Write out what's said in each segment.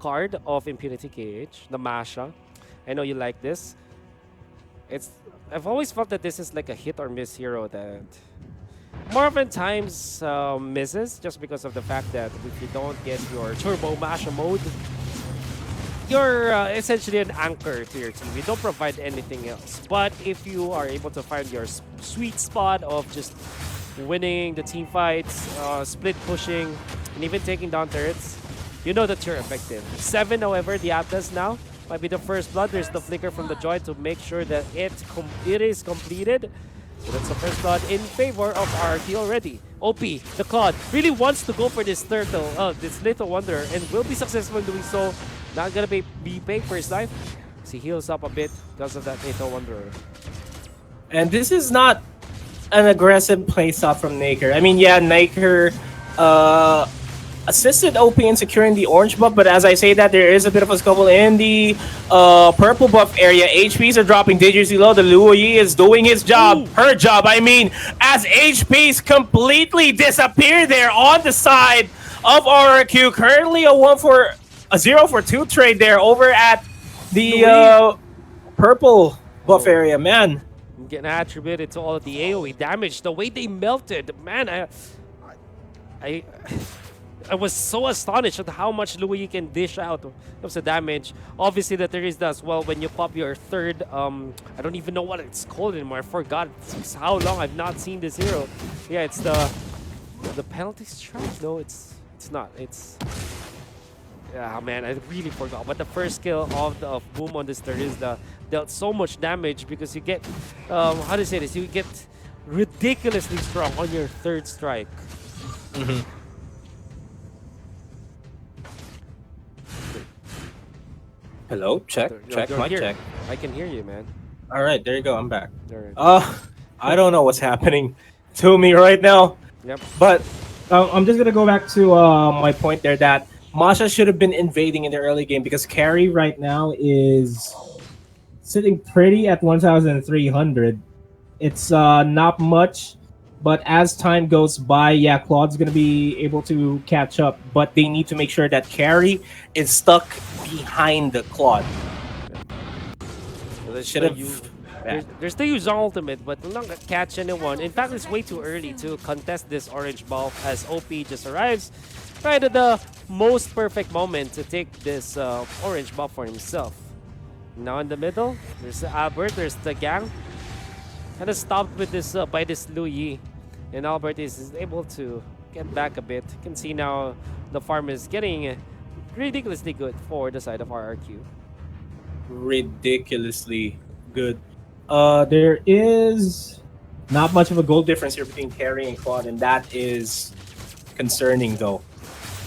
card of Impunity KH, the Masha. I know you like this. I've always felt that this is like a hit or miss hero that more often times misses just because of the fact that if you don't get your Turbo Masha mode, you're essentially an anchor to your team. You don't provide anything else. But if you are able to find your sweet spot of just winning the team fights, split pushing, and even taking down turrets, you know that you're effective. 7, however, the Atlas now might be the first blood. There's the flicker from the Joy to make sure that it is completed. So that's the first blood in favor of RRQ already. OP, the Claude, really wants to go for this turtle, this Little Wanderer, and will be successful in doing so. Not gonna be paying for his life. He heals up a bit because of that Little Wanderer. And this is not an aggressive playstyle from Naker. I mean, yeah, Naker assisted OP in securing the orange buff, but as I say that, there is a bit of a scuffle in the purple buff area. HPs are dropping dangerously low. The Luo Yi is doing his job, her job, I mean, as HPs completely disappear there on the side of RRQ. Currently a 0 for 2 trade there over at the purple buff area, man. Getting attributed to all of the AoE damage, the way they melted, man. I was so astonished at how much Louis can dish out of the damage. Obviously, that there is that as well when you pop your third. I don't even know what it's called anymore. I forgot. It's how long I've not seen this hero. Yeah, it's the penalty strike. No, it's not. It's man, I really forgot. But the first skill of Boom on this third is dealt so much damage because you get how to say this? You get ridiculously strong on your third strike. Hello, check, mic here. check. I can hear you, man. All right, there you go. I'm back. All right. I don't know what's happening to me right now. Yep. But I'm just gonna go back to my point there that Masha should have been invading in the early game because carry right now is sitting pretty at 1,300. It's not much, but as time goes by, yeah, Claude's gonna be able to catch up. But they need to make sure that carry is stuck behind the Claude. Well, Should have. there's the use ultimate, but not gonna catch anyone. In fact, it's way too early to contest this orange buff as OP just arrives right at the most perfect moment to take this orange buff for himself. Now in the middle, there's Albert, there's the gang. Kind of stopped with this by this Lu Yi. And Albert is able to get back a bit. You can see now the farm is getting ridiculously good for the side of RRQ. Ridiculously good. There is not much of a goal difference here between carry and Claude, and that is concerning though.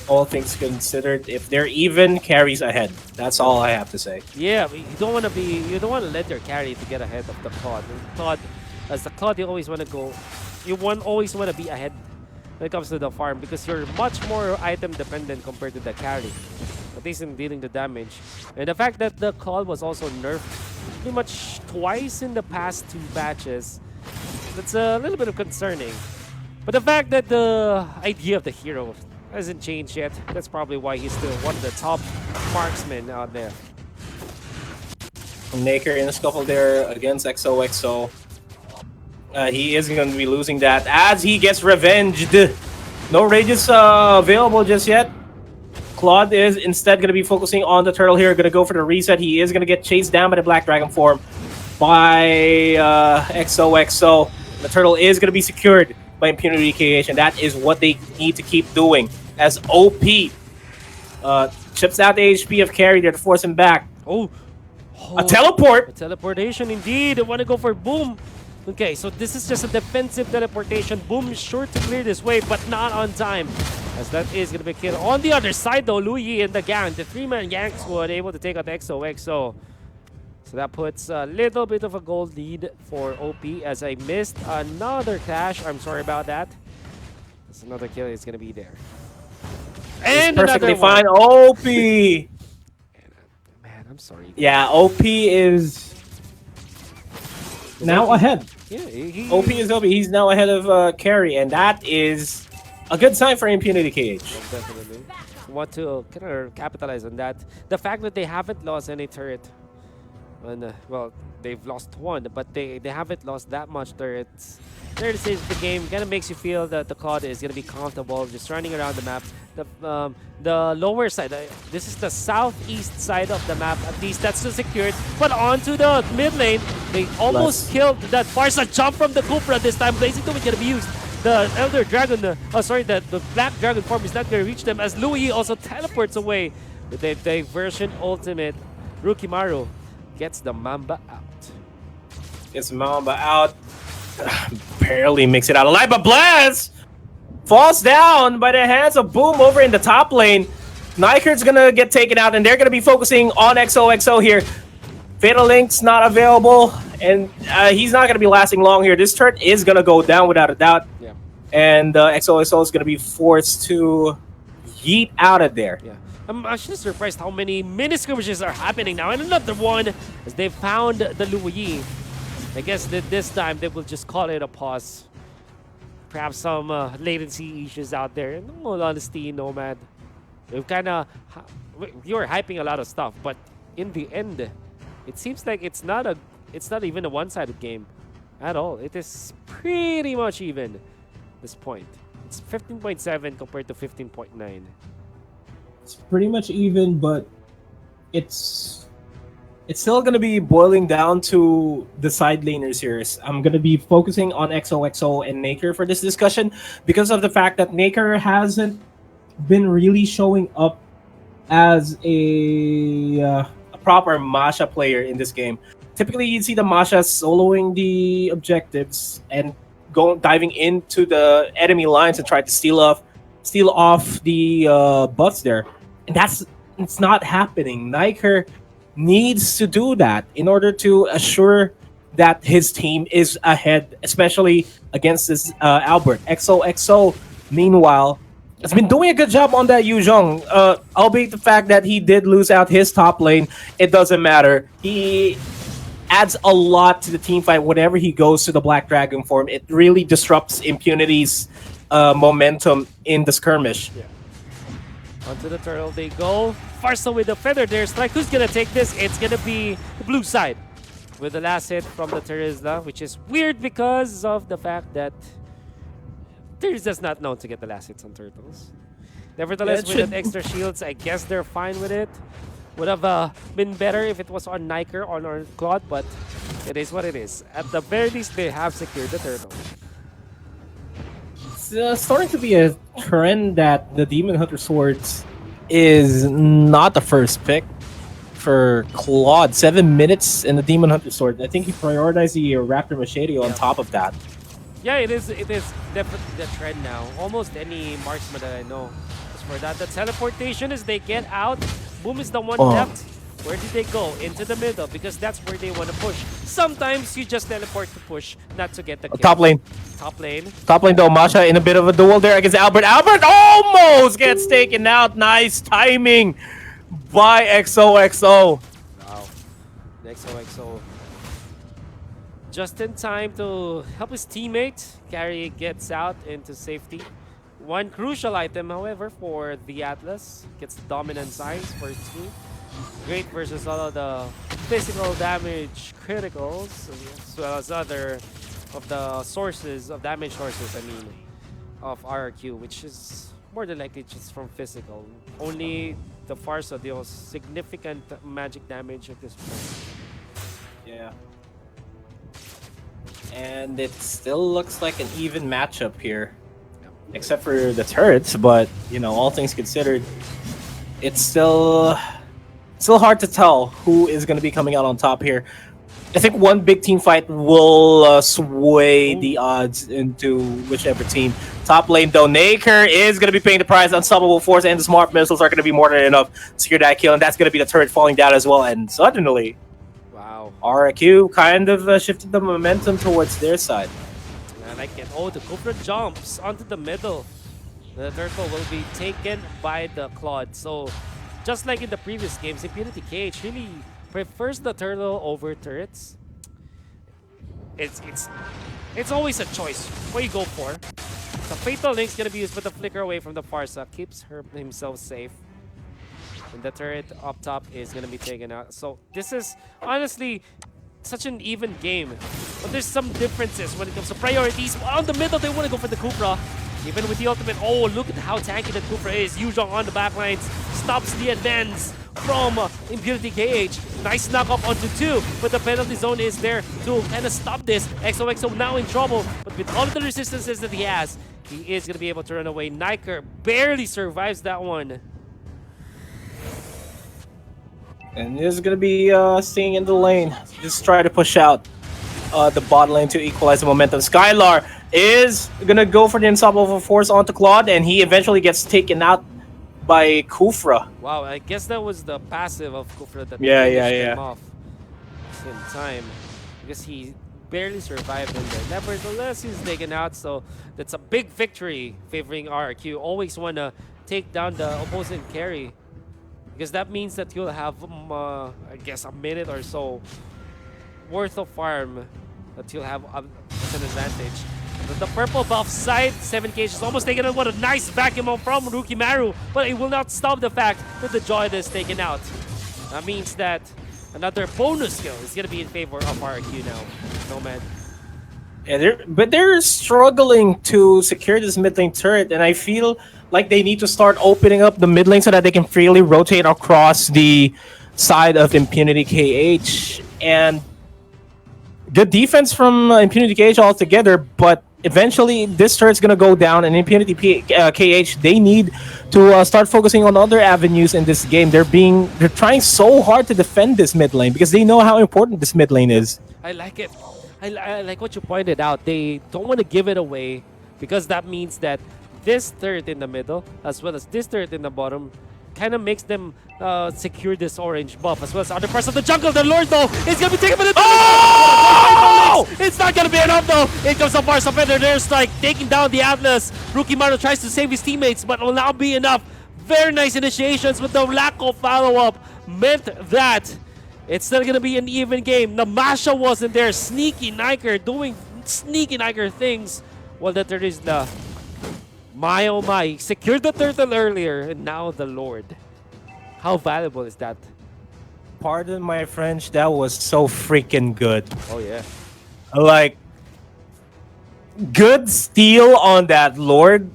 All things considered, if they're even, carries ahead. That's all I have to say. Yeah, but you don't want to let your carry to get ahead of the Claude. As the Claude, you always want to go. Always want to be ahead when it comes to the farm because you're much more item dependent compared to the carry, at least in dealing the damage. And the fact that the Claude was also nerfed pretty much twice in the past 2 batches, that's a little bit of concerning. But the fact that the idea of the hero hasn't changed yet, that's probably why he's still one of the top marksmen out there. Naker in a scuffle there against XOXO. He isn't going to be losing that as he gets revenged. No rages available just yet. Claude is instead going to be focusing on the turtle here. Going to go for the reset. He is going to get chased down by the Black Dragon form by XOXO. The turtle is going to be secured by Impunity KH, and that is what they need to keep doing. As OP chips out the HP of carry there to force him back. A teleport! A teleportation indeed. I want to go for Boom. Okay, so this is just a defensive teleportation. Boom is sure to clear this way, but not on time. As that is going to be killed. On the other side though, Lu Yi and the gang, the 3-man gang squad able to take out the XOXO. So that puts a little bit of a gold lead for OP as I missed another clash. I'm sorry about that. There's another kill is going to be there. And it's perfectly fine. OP! Man, I'm sorry. Yeah, OP is now ahead. Yeah, OP is OP. He's now ahead of carry, and that is a good sign for Impunity KH. Definitely. want to kind of capitalize on that. The fact that they haven't lost any turret, and well, they've lost one, but they haven't lost that much turrets. Third stage of the game kind of makes you feel that the Claude is going to be comfortable just running around the map. The lower side, this is the southeast side of the map, at least that's still secured. But onto the mid lane, they almost killed that Farsa jump from the Cupra this time. Blazing Tomb is going to be used. The Elder Dragon, the Black Dragon form is not going to reach them as Louis also teleports away with a diversion ultimate. Rukimaru gets the Mamba out. Gets Mamba out. Barely makes it out alive, but Blaz falls down by the hands of Boom over in the top lane. Nyker's gonna get taken out, and they're gonna be focusing on XOXO here. Fatal Link's not available, and he's not gonna be lasting long here. This turret is gonna go down without a doubt. Yeah. And XOXO is gonna be forced to yeet out of there. Yeah. I'm actually surprised how many mini skirmishes are happening now. And another one, as they found the Luyi. I guess that this time they will just call it a pause. Perhaps some latency issues out there. In all honesty, Nomad, we've kind of you were hyping a lot of stuff, but in the end, it seems like it's not even a one-sided game at all. It is pretty much even at this point. It's 15.7 compared to 15.9. It's pretty much even, but it's still going to be boiling down to the side laners here. I'm going to be focusing on XOXO and Naker for this discussion because of the fact that Naker hasn't been really showing up as a proper Masha player in this game. Typically, you'd see the Masha soloing the objectives and diving into the enemy lines and try to steal off the buffs there. And it's not happening. Nyker needs to do that in order to assure that his team is ahead, especially against this Albert. XOXO, meanwhile, has been doing a good job on that Yuzhong. Albeit the fact that he did lose out his top lane, it doesn't matter. He adds a lot to the team fight whenever he goes to the Black Dragon form. It really disrupts Impunity's momentum in the skirmish. Yeah. Onto the turtle they go. Farsa with the feather there. Strike. Who's gonna take this? It's gonna be the blue side with the last hit from the Terizla, which is weird because of the fact that Terizla's not known to get the last hits on turtles. Nevertheless, with that extra shields, I guess they're fine with it. Would have been better if it was on Nyker or on Claude, but it is what it is. At the very least, they have secured the turtle. It's starting to be a trend that the Demon Hunter Swords is not the first pick for Claude. 7 minutes in the Demon Hunter Sword. I think he prioritized the Raptor Machete on top of that. Yeah, it is definitely the trend now. Almost any marksman that I know is for that. The teleportation as they get out. Boom is the one left. Where did they go? Into the middle, because that's where they want to push. Sometimes you just teleport to push, not to get the kill. Top lane. Top lane. Top lane though, Masha in a bit of a duel there against Albert. Albert almost gets taken out. Nice timing by XOXO. Wow. The XOXO. Just in time to help his teammate. Carry gets out into safety. One crucial item, however, for the Atlas. Gets the dominant signs for his team. Great versus all of the physical damage criticals, as well as other of the sources of damage sources, of RRQ, which is more than likely just from physical. Only the Farsa deals significant magic damage at this point. Yeah. And it still looks like an even matchup here. Except for the turrets, but, you know, all things considered, it's still hard to tell who is going to be coming out on top here. I think one big team fight will sway the odds into whichever team. Top lane, though, Naker is going to be paying the price. Unstoppable Force and the Smart Missiles are going to be more than enough to secure that kill, and that's going to be the turret falling down as well. And suddenly, wow, RRQ kind of shifted the momentum towards their side. I like it. Oh, the Cobra jumps onto the middle. The turtle will be taken by the Claude. So, just like in the previous games, Impunity KH really prefers the turtle over turrets. It's always a choice what you go for. The Fatal Link's gonna be used with the flicker away from the Farsa. Keeps himself safe. And the turret up top is gonna be taken out. So this is honestly such an even game. But there's some differences when it comes to priorities. On the middle, they want to go for the Kupra. Even with the ultimate, oh, look at how tanky that Kupra is. Yuzhong on the backlines stops the advance from Impunity KH. Nice knock up onto 2, but the penalty zone is there to kind of stop this. XOXO now in trouble, but with all of the resistances that he has, he is going to be able to run away. Niker barely survives that one. And this is going to be staying in the lane. Just try to push out the bot lane to equalize the momentum. Skylar is going to go for the unstoppable force onto Claude, and he eventually gets taken out by Kufra. Wow, I guess that was the passive of Kufra that came off in time. Because he barely survived in there. Nevertheless, he's taken out, so that's a big victory favoring RRQ. Always want to take down the opposing carry. Because that means that you'll have, I guess, a minute or so worth of farm that you'll have as an advantage. The purple buff side, 7K is almost taken out. What a nice vacuum from Rukimaru, but it will not stop the fact that the Joy is taken out. That means that another bonus skill is going to be in favor of RRQ now. Nomad. Yeah, they're struggling to secure this mid lane turret, and I feel like they need to start opening up the mid lane so that they can freely rotate across the side of Impunity KH. And good defense from Impunity KH altogether, but eventually this turret's gonna go down, and Impunity KH, they need to start focusing on other avenues in this game. They're trying so hard to defend this mid lane because they know how important this mid lane is. I like it. I like what you pointed out. They don't want to give it away because that means that this turret in the middle as well as this turret in the bottom kind of makes them secure this orange buff as well as other parts of the jungle. The Lord though is going to be taken by the It's not going to be enough though. It comes so far. So there's like taking down the Atlas. Rukimaru tries to save his teammates, but will not be enough. Very nice initiations, with the lack of follow-up meant that it's still going to be an even game. Namasha wasn't there. Sneaky Niker doing sneaky Niker things. Well, that there is the my oh my. Secured the turtle earlier, and now the Lord. How valuable is that? Pardon my French, that was so freaking good. Oh yeah. Like, good steal on that Lord.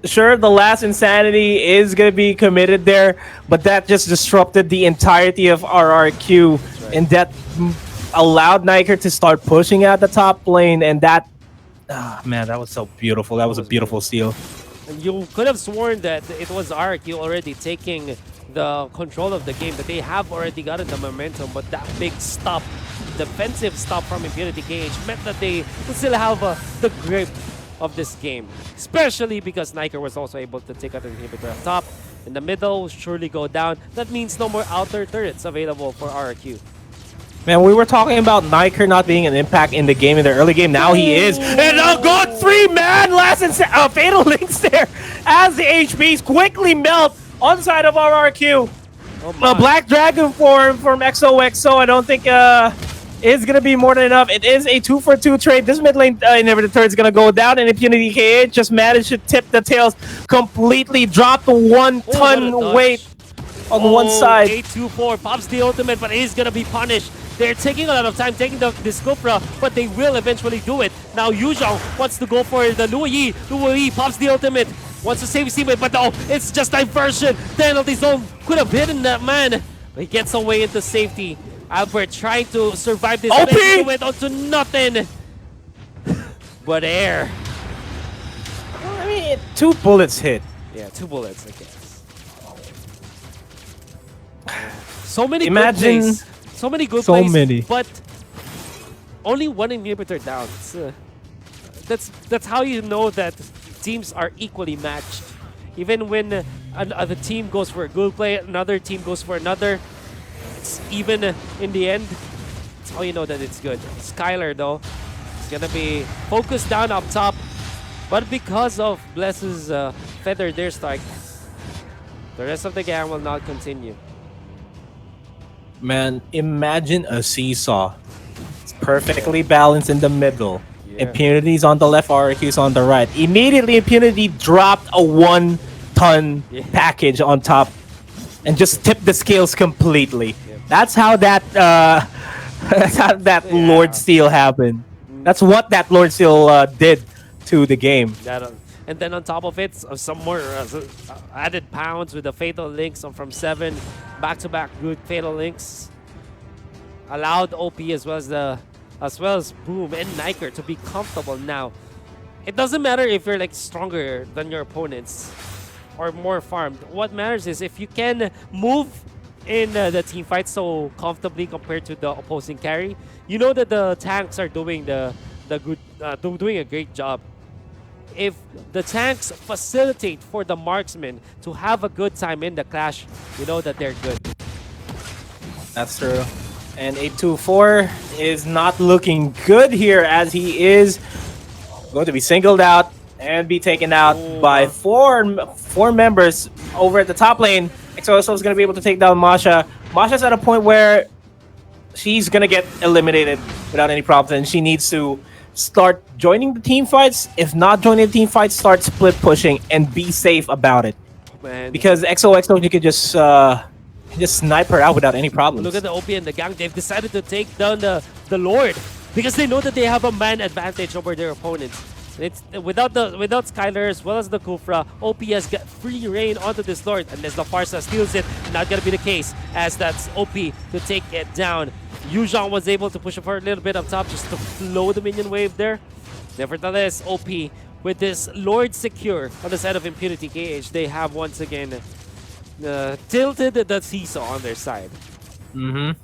Sure, the last insanity is going to be committed there, but that just disrupted the entirety of RRQ, right. And that allowed Niker to start pushing at the top lane, and that, man, that was so beautiful. That was a beautiful steal. And you could have sworn that it was RRQ already taking the control of the game, that they have already gotten the momentum, but that big stop, defensive stop from Impunity KH meant that they still have the grip of this game, especially because Niker was also able to take out an inhibitor up top. In the middle will surely go down. That means no more outer turrets available for RRQ. Man, we were talking about Niker not being an impact in the game, in the early game. Now he is. And a good 3-man last Fatal Links there as the HPs quickly melt on the side of RRQ. A Black Dragon form from XOXO, I don't think is going to be more than enough. It is a 2-for-2 trade. This mid lane inhibitor turret is going to go down, and Impunity KH just managed to tip the tails completely, drop the 1-ton weight on one side. 8-2-4 pops the ultimate, but he's going to be punished. They're taking a lot of time taking this Cupra, but they will eventually do it. Now Yuzhong wants to go for the Luo Yi. Luo Yi pops the ultimate, wants to save his teammate, but no, it's just diversion. Penalty zone could have hidden that man, but he gets away into safety. Albert trying to survive this. OP! Went onto nothing but air. Well, I mean, 2 bullets hit. Yeah, 2 bullets, I guess. So many good plays. So many good plays, but only 1 inhibitor down. That's how you know that teams are equally matched. Even when another team goes for a good play, another team goes for another, it's even in the end. That's how you know that it's good. Skylar, though, is going to be focused down up top, but because of Bless's feather there strike, the rest of the game will not continue. Man, imagine a seesaw. It's perfectly balanced in the middle. Yeah. Impunity's on the left, RRQ's on the right. Immediately, Impunity dropped a 1-ton Yeah. package on top and just tipped the scales completely. Yep. That's how that that's how that Lord Yeah. Steel happened. Mm, That's what that Lord Steel did to the game. that, and then on top of it, some more added pounds with the fatal links from 7 back-to-back good fatal links allowed OP as well as Boom and Niker to be comfortable now. It doesn't matter if you're like stronger than your opponents or more farmed. What matters is if you can move in the team fight so comfortably compared to the opposing carry. You know that the tanks are doing doing a great job. If the tanks facilitate for the marksmen to have a good time in the clash, you know that they're good. That's true. And 824 is not looking good here as he is going to be singled out and be taken out by four members over at the top lane. XOXO is going to be able to take down Masha. Masha's at a point where she's going to get eliminated without any problems, and she needs to start joining the team fights. If not joining the team fights, start split pushing and be safe about it. Man. Because XOXO, you can just snipe her out without any problems. Look at the OP and the gang. They've decided to take down the Lord because they know that they have a man advantage over their opponents. It's without Skylar as well as the Kufra, OP has got free reign onto this Lord unless the Farsa steals it. Not gonna be the case as that's OP to take it down. Yuzhong was able to push up for a little bit up top just to slow the minion wave there. Nevertheless, OP with this Lord secure on the side of Impunity KH, they have once again tilted the seesaw on their side. Mm-hmm.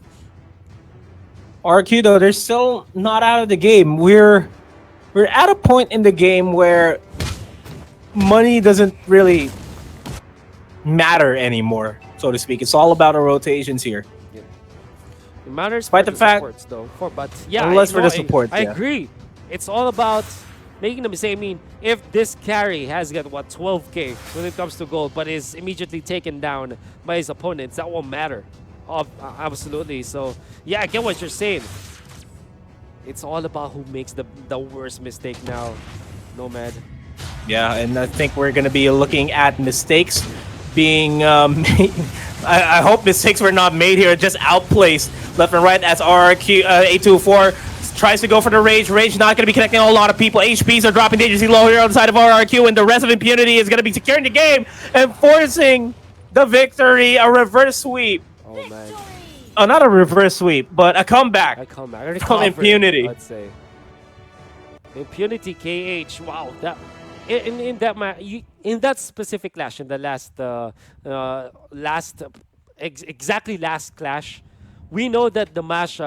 RQ though, they're still not out of the game. We're at a point in the game where money doesn't really matter anymore, so to speak. It's all about the rotations here. Yeah. It matters Despite for the fact, supports though. But yeah, unless for the support, I yeah. agree. It's all about making them say, I mean, if this carry has got what 12k when it comes to gold, but is immediately taken down by his opponents, that won't matter. Absolutely. So yeah, I get what you're saying. It's all about who makes the worst mistake now, Nomad. Yeah, and I think we're going to be looking at mistakes being made. I hope mistakes were not made here, just outplaced left and right as RRQ 824 tries to go for the Rage. Rage not going to be connecting a lot of people. HPs are dropping dangerously low here on the side of RRQ, and the rest of Impunity is going to be securing the game and forcing the victory. A reverse sweep. Oh man. Oh, not a reverse sweep, but a comeback. From Impunity. Let's say. Impunity KH. Wow, that in that specific clash, in the last exactly last clash, we know that the Masha